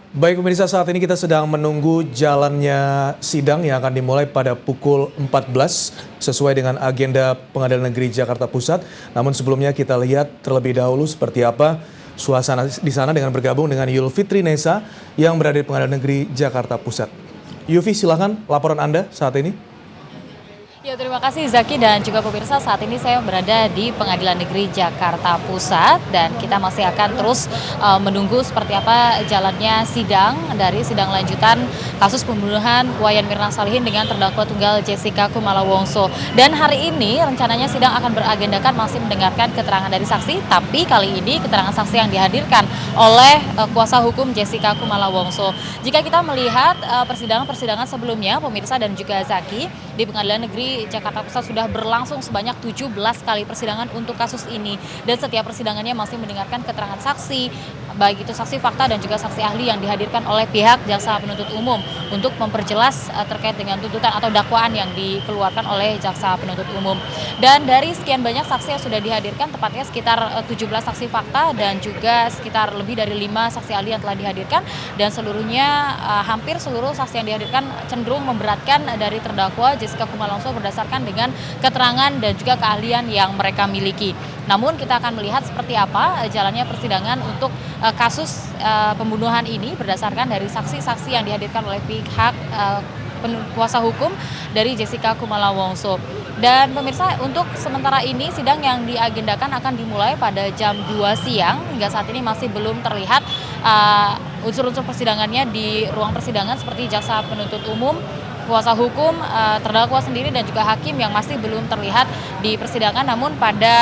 Baik pemirsa, saat ini kita sedang menunggu jalannya sidang yang akan dimulai pada pukul 14 sesuai dengan agenda Pengadilan Negeri Jakarta Pusat. Namun sebelumnya kita lihat terlebih dahulu seperti apa suasana di sana dengan bergabung dengan Yulfitri Nesa yang berada di Pengadilan Negeri Jakarta Pusat. Yufi, silakan laporan Anda saat ini. Ya, terima kasih Zaki dan juga pemirsa. Saat ini saya berada di Pengadilan Negeri Jakarta Pusat dan kita masih akan terus menunggu seperti apa jalannya sidang dari sidang lanjutan kasus pembunuhan Wayan Mirna Salihin dengan terdakwa tunggal Jessica Kumala Wongso. Dan hari ini rencananya sidang akan beragendakan masih mendengarkan keterangan dari saksi, tapi kali ini keterangan saksi yang dihadirkan oleh kuasa hukum Jessica Kumala Wongso. Jika kita melihat persidangan-persidangan sebelumnya, pemirsa dan juga Zaki, di Pengadilan Negeri Jakarta Pusat sudah berlangsung sebanyak 17 kali persidangan untuk kasus ini. Dan setiap persidangannya masih mendengarkan keterangan saksi, baik itu saksi fakta dan juga saksi ahli yang dihadirkan oleh pihak jaksa penuntut umum untuk memperjelas terkait dengan tuntutan atau dakwaan yang dikeluarkan oleh jaksa penuntut umum. Dan dari sekian banyak saksi yang sudah dihadirkan, tepatnya sekitar 17 saksi fakta dan juga sekitar lebih dari 5 saksi ahli yang telah dihadirkan, dan seluruhnya hampir seluruh saksi yang dihadirkan cenderung memberatkan dari terdakwa Jessica Kumala Wongso berdasarkan dengan keterangan dan juga keahlian yang mereka miliki. Namun kita akan melihat seperti apa jalannya persidangan untuk kasus pembunuhan ini berdasarkan dari saksi-saksi yang dihadirkan oleh pihak kuasa hukum dari Jessica Kumala Wongso. Dan pemirsa, untuk sementara ini sidang yang diagendakan akan dimulai pada jam 2 siang. Hingga saat ini masih belum terlihat unsur-unsur persidangannya di ruang persidangan seperti jaksa penuntut umum, kuasa hukum, terdakwa sendiri dan juga hakim yang masih belum terlihat di persidangan. Namun pada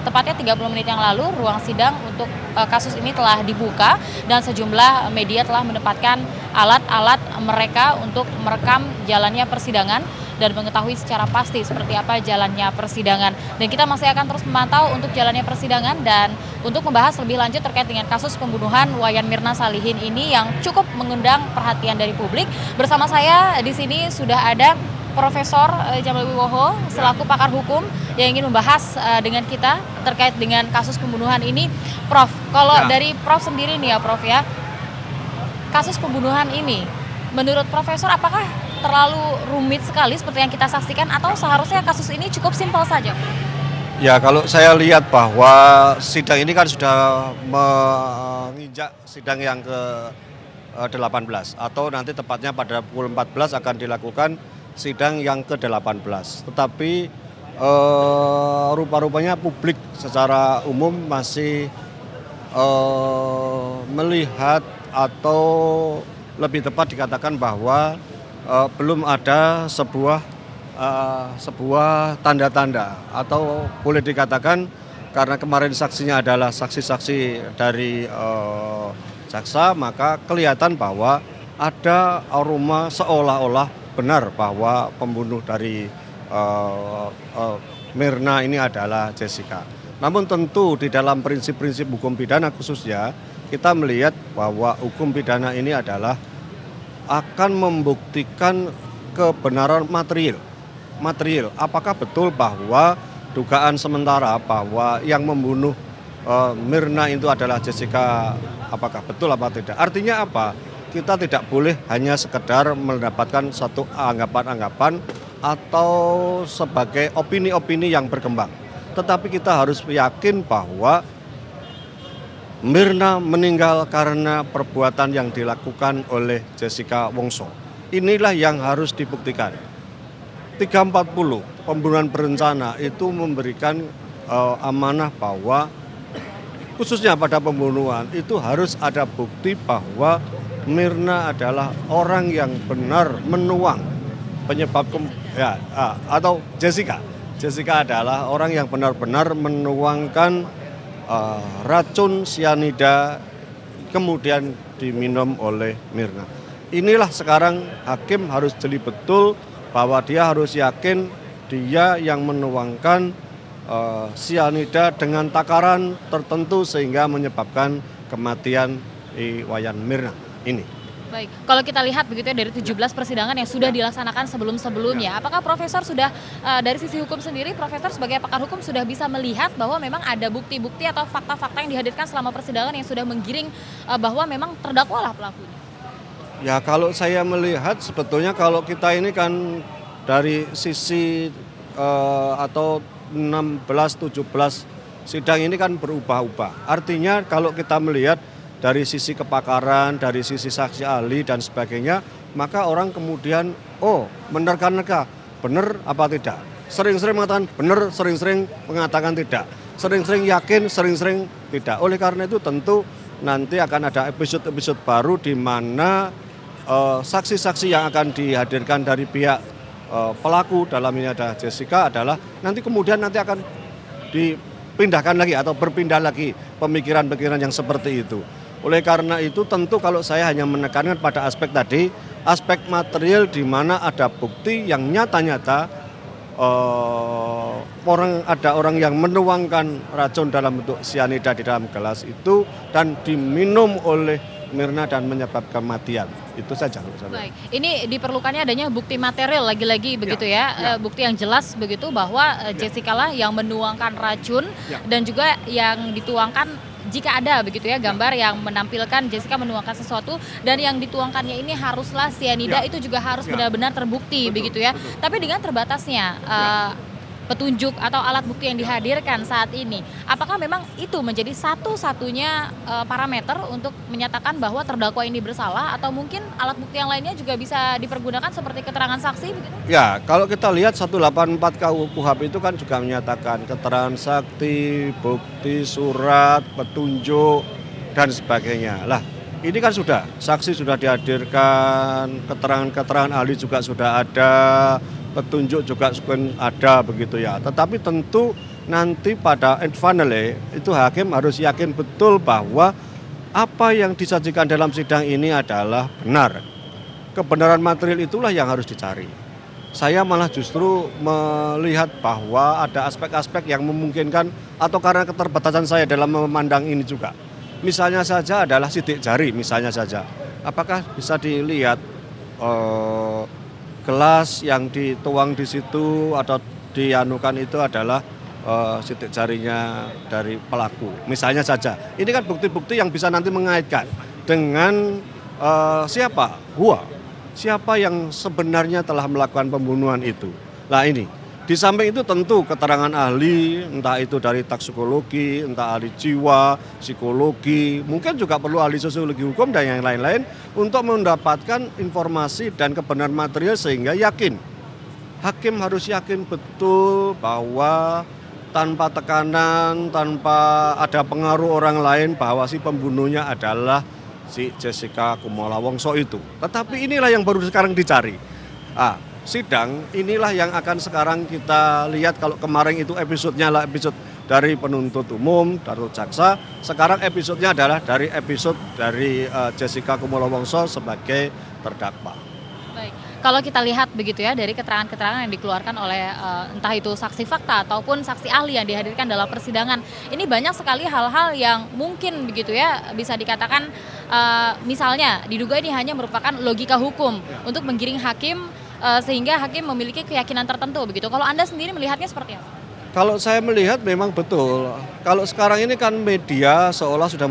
tepatnya 30 menit yang lalu ruang sidang untuk kasus ini telah dibuka dan sejumlah media telah menempatkan alat-alat mereka untuk merekam jalannya persidangan dan mengetahui secara pasti seperti apa jalannya persidangan. Dan kita masih akan terus memantau untuk jalannya persidangan dan untuk membahas lebih lanjut terkait dengan kasus pembunuhan Wayan Mirna Salihin ini yang cukup mengundang perhatian dari publik. Bersama saya di sini sudah ada Profesor Jamal Wiwoho selaku pakar hukum yang ingin membahas dengan kita terkait dengan kasus pembunuhan ini. Prof, kalau dari Prof sendiri nih ya Prof ya, kasus pembunuhan ini menurut Profesor apakah terlalu rumit sekali seperti yang kita saksikan atau seharusnya kasus ini cukup simpel saja? Ya, kalau saya lihat bahwa sidang ini kan sudah menginjak sidang yang ke-18 atau nanti tepatnya pada pukul 14 akan dilakukan sidang yang ke-18. Tetapi rupa-rupanya publik secara umum masih melihat atau lebih tepat dikatakan bahwa belum ada sebuah tanda-tanda atau boleh dikatakan karena kemarin saksinya adalah saksi-saksi dari jaksa, maka kelihatan bahwa ada aroma seolah-olah benar bahwa pembunuh dari Mirna ini adalah Jessica. Namun tentu di dalam prinsip-prinsip hukum pidana khususnya kita melihat bahwa hukum pidana ini adalah akan membuktikan kebenaran material. Apakah betul bahwa dugaan sementara bahwa yang membunuh Mirna itu adalah Jessica, apakah betul apa tidak? Artinya apa? Kita tidak boleh hanya sekedar mendapatkan satu anggapan-anggapan atau sebagai opini-opini yang berkembang. Tetapi kita harus yakin bahwa Mirna meninggal karena perbuatan yang dilakukan oleh Jessica Wongso. Inilah yang harus dibuktikan. 340 pembunuhan berencana itu memberikan amanah bahwa khususnya pada pembunuhan itu harus ada bukti bahwa Mirna adalah orang yang benar menuang penyebab atau Jessica adalah orang yang benar-benar menuangkan racun sianida kemudian diminum oleh Mirna. Inilah sekarang hakim harus jeli betul bahwa dia harus yakin dia yang menuangkan sianida dengan takaran tertentu sehingga menyebabkan kematian Wayan Mirna ini. Baik, kalau kita lihat begitu ya dari 17 persidangan yang sudah dilaksanakan sebelum-sebelumnya, apakah Profesor sudah dari sisi hukum sendiri, Profesor sebagai pakar hukum sudah bisa melihat bahwa memang ada bukti-bukti atau fakta-fakta yang dihadirkan selama persidangan yang sudah menggiring bahwa memang terdakwalah pelakunya? Ya kalau saya melihat sebetulnya kalau kita ini kan dari sisi atau 16, 17 sidang ini kan berubah-ubah. Artinya kalau kita melihat dari sisi kepakaran, dari sisi saksi ahli dan sebagainya, maka orang kemudian menerka-nerka, benar apa tidak. Sering-sering mengatakan benar, sering-sering mengatakan tidak. Sering-sering yakin, sering-sering tidak. Oleh karena itu tentu nanti akan ada episode-episode baru di mana saksi-saksi yang akan dihadirkan dari pihak pelaku, dalam ini ada Jessica, adalah nanti kemudian akan dipindahkan lagi atau berpindah lagi pemikiran-pemikiran yang seperti itu. Oleh karena itu tentu kalau saya hanya menekankan pada aspek tadi, aspek material di mana ada bukti yang nyata-nyata ada orang yang menuangkan racun dalam bentuk sianida di dalam gelas itu dan diminum oleh Mirna dan menyebabkan kematian. Itu saja. Baik, ini diperlukannya adanya bukti material lagi-lagi begitu ya, bukti yang jelas begitu bahwa Jessica lah yang menuangkan racun dan juga yang dituangkan jika ada begitu ya gambar yang menampilkan Jessica menuangkan sesuatu dan yang dituangkannya ini haruslah sianida itu juga harus benar-benar terbukti begitu ya. Tapi dengan terbatasnya petunjuk atau alat bukti yang dihadirkan saat ini, apakah memang itu menjadi satu-satunya parameter untuk menyatakan bahwa terdakwa ini bersalah atau mungkin alat bukti yang lainnya juga bisa dipergunakan seperti keterangan saksi begitu? Ya, kalau kita lihat 184 KUHP itu kan juga menyatakan keterangan saksi, bukti, surat, petunjuk dan sebagainya. Lah, ini kan sudah, saksi sudah dihadirkan, keterangan-keterangan ahli juga sudah ada, petunjuk juga ada begitu ya. Tetapi tentu nanti pada end finally itu hakim harus yakin betul bahwa apa yang disajikan dalam sidang ini adalah benar. Kebenaran material itulah yang harus dicari. Saya malah justru melihat bahwa ada aspek-aspek yang memungkinkan atau karena keterbatasan saya dalam memandang ini juga. Misalnya saja adalah sidik jari, misalnya saja. Apakah bisa dilihat gelas yang dituang di situ atau dianukan itu adalah sidik jarinya dari pelaku. Misalnya saja. Ini kan bukti-bukti yang bisa nanti mengaitkan dengan siapa? Siapa yang sebenarnya telah melakukan pembunuhan itu. Nah ini. Di samping itu tentu keterangan ahli, entah itu dari toksikologi, entah ahli jiwa, psikologi, mungkin juga perlu ahli sosiologi hukum dan yang lain-lain untuk mendapatkan informasi dan kebenaran material sehingga yakin. Hakim harus yakin betul bahwa tanpa tekanan, tanpa ada pengaruh orang lain bahwa si pembunuhnya adalah si Jessica Kumala Wongso itu. Tetapi inilah yang baru sekarang dicari. Sidang inilah yang akan sekarang kita lihat. Kalau kemarin itu episodenya adalah episode dari penuntut umum, dari jaksa. Sekarang episodenya adalah dari episode dari Jessica Kumala Wongso sebagai terdakwa. Baik, kalau kita lihat begitu ya dari keterangan-keterangan yang dikeluarkan oleh entah itu saksi fakta ataupun saksi ahli yang dihadirkan dalam persidangan, ini banyak sekali hal-hal yang mungkin begitu ya bisa dikatakan misalnya diduga ini hanya merupakan logika hukum untuk menggiring hakim sehingga hakim memiliki keyakinan tertentu begitu. Kalau Anda sendiri melihatnya seperti apa? Kalau saya melihat memang betul. Kalau sekarang ini kan media seolah sudah